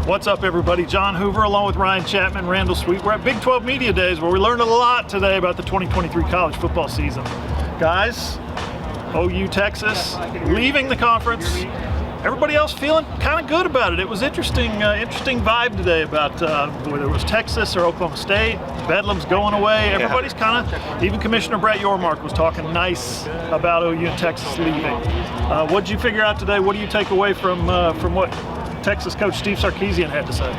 What's up, everybody? John Hoover along with Ryan Chapman and Randall Sweet. We're at Big 12 Media Days where we learned a lot today about the 2023 college football season. Guys, OU Texas leaving the conference. Everybody else feeling kind of good about it. It was interesting vibe today about whether it was Texas or Oklahoma State. Bedlam's going away. Everybody's kind of, even Commissioner Brett Yormark was talking nice about OU and Texas leaving. What did you figure out today? What do you take away from what Texas coach Steve Sarkisian had to say?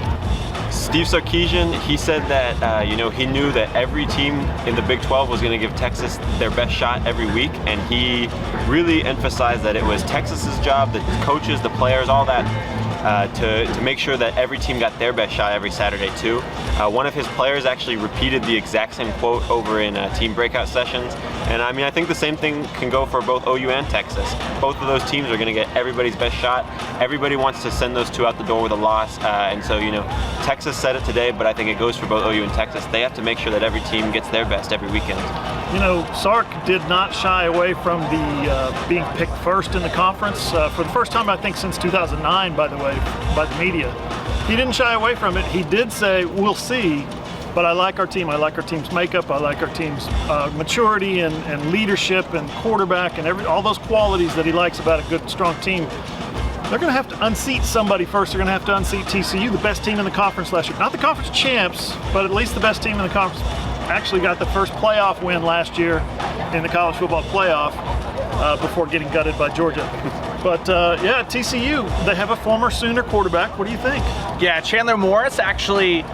Steve Sarkisian, he said that he knew that every team in the Big 12 was going to give Texas their best shot every week, and he really emphasized that it was Texas's job, the coaches, the players, all that, to make sure that every team got their best shot every Saturday too. One of his players actually repeated the exact same quote over in team breakout sessions, and I think the same thing can go for both OU and Texas. Both of those teams are going to get everybody's best shot. Everybody wants to send those two out the door with a loss, and so Texas said it today, but I think it goes for both OU and Texas. They have to make sure that every team gets their best every weekend. Sark did not shy away from the being picked first in the conference for the first time, I think, since 2009, by the way, by the media. He didn't shy away from it. He did say, we'll see, but I like our team. I like our team's makeup. I like our team's maturity and leadership and quarterback and all those qualities that he likes about a good, strong team. They're going to have to unseat somebody first. They're going to have to unseat TCU, the best team in the conference last year. Not the conference champs, but at least the best team in the conference. Actually got the first playoff win last year in the college football playoff before getting gutted by Georgia. But TCU, they have a former Sooner quarterback. What do you think? Yeah, Chandler Morris actually,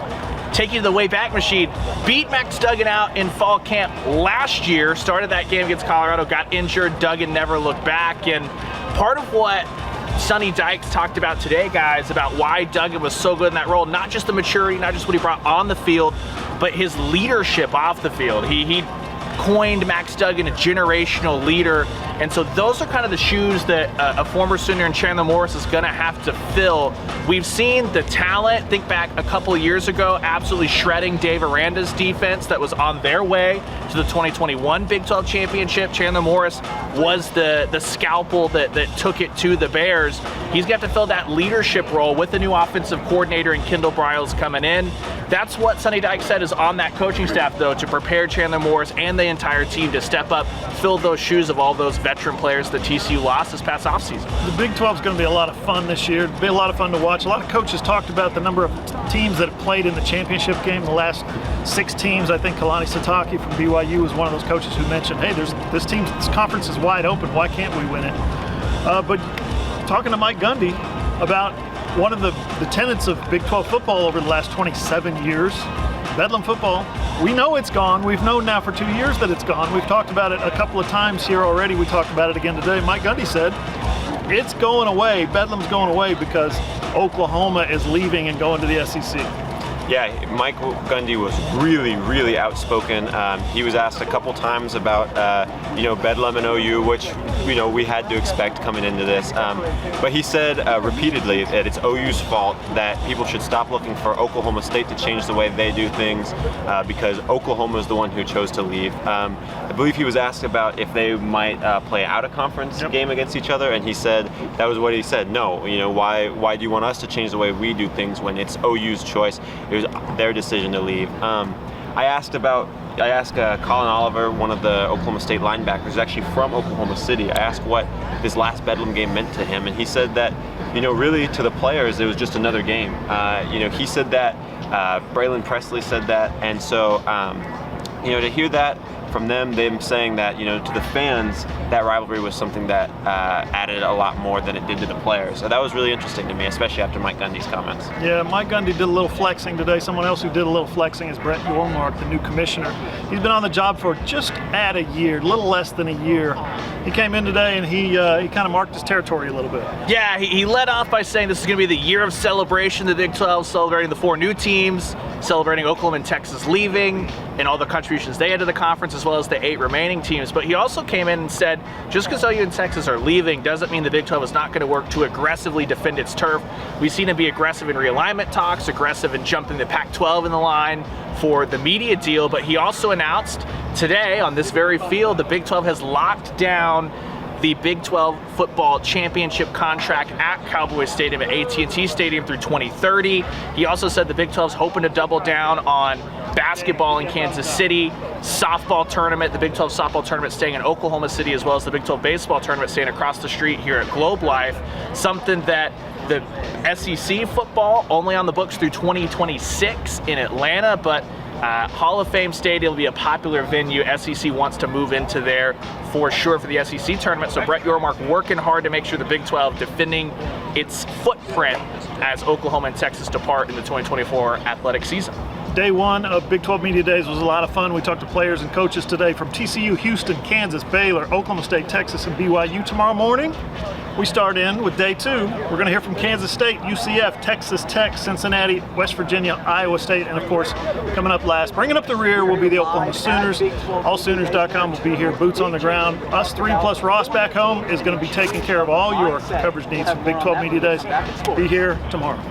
taking the way back machine, beat Max Duggan out in fall camp last year, started that game against Colorado, got injured, Duggan never looked back, and part of what Sonny Dykes talked about today, guys, about why Duggan was so good in that role, not just the maturity, not just what he brought on the field, but his leadership off the field. He coined Max Duggan a generational leader, and so those are kind of the shoes that a former Sooner and Chandler Morris is going to have to fill. We've seen the talent, think back a couple of years ago, absolutely shredding Dave Aranda's defense that was on their way to the 2021 Big 12 championship. Chandler Morris was the scalpel that took it to the Bears. He's got to fill that leadership role with the new offensive coordinator and Kendall Briles coming in. That's what Sonny Dykes said is on that coaching staff, though, to prepare Chandler Morris and the entire team to step up, fill those shoes of all those veteran players that TCU lost this past offseason. The Big 12 is going to be a lot of fun this year. It'll be a lot of fun to watch. A lot of coaches talked about the number of teams that have played in the championship game. The last 6 teams, I think Kalani Sitake from BYU was one of those coaches who mentioned, hey, this conference is wide open. Why can't we win it? But talking to Mike Gundy about one of the tenets of Big 12 football over the last 27 years, Bedlam football, we know it's gone. We've known now for 2 years that it's gone. We've talked about it a couple of times here already. We talked about it again today. Mike Gundy said, it's going away. Bedlam's going away because Oklahoma is leaving and going to the SEC. Yeah, Mike Gundy was really, really outspoken. He was asked a couple times about, Bedlam and OU, which, we had to expect coming into this. But he said repeatedly that it's OU's fault, that people should stop looking for Oklahoma State to change the way they do things because Oklahoma is the one who chose to leave. I believe he was asked about if they might play out a conference game against each other, and he said, that was what he said, no, why do you want us to change the way we do things when it's OU's choice? It was their decision to leave. I asked Colin Oliver, one of the Oklahoma State linebackers, who's actually from Oklahoma City. I asked what this last Bedlam game meant to him, and he said that, really to the players, it was just another game. He said that, Braylon Presley said that, and so, to hear that from them saying that, to the fans, that rivalry was something that added a lot more than it did to the players. So that was really interesting to me, especially after Mike Gundy's comments. Yeah, Mike Gundy did a little flexing today. Someone else who did a little flexing is Brett Yormark, the new commissioner. He's been on the job for just at a year, a little less than a year. He came in today and he kind of marked his territory a little bit. Yeah, he led off by saying this is going to be the year of celebration. The Big 12 celebrating the 4 new teams, celebrating Oklahoma and Texas leaving, and all the contributions they had to the conference, as well as the 8 remaining teams. But he also came in and said, just because OU and Texas are leaving doesn't mean the Big 12 is not going to work to aggressively defend its turf. We've seen him be aggressive in realignment talks, aggressive in jumping the Pac-12 in the line for the media deal, but he also announced today on this very field the Big 12 has locked down the Big 12 football championship contract at Cowboys Stadium at AT&T Stadium through 2030. He also said the Big 12's hoping to double down on basketball in Kansas City, softball tournament, the Big 12 softball tournament staying in Oklahoma City, as well as the Big 12 baseball tournament staying across the street here at Globe Life, something that the SEC football only on the books through 2026 in Atlanta, but Hall of Fame Stadium will be a popular venue. SEC wants to move into there for sure for the SEC tournament. So Brett Yormark working hard to make sure the Big 12 defending its footprint as Oklahoma and Texas depart in the 2024 athletic season. Day one of Big 12 Media Days was a lot of fun. We talked to players and coaches today from TCU, Houston, Kansas, Baylor, Oklahoma State, Texas, and BYU. Tomorrow morning, we start in with day two. We're going to hear from Kansas State, UCF, Texas Tech, Cincinnati, West Virginia, Iowa State, and of course, coming up last, bringing up the rear will be the Oklahoma Sooners. AllSooners.com will be here, boots on the ground. Us three plus Ross back home is going to be taking care of all your coverage needs for Big 12 Media Days. Be here tomorrow.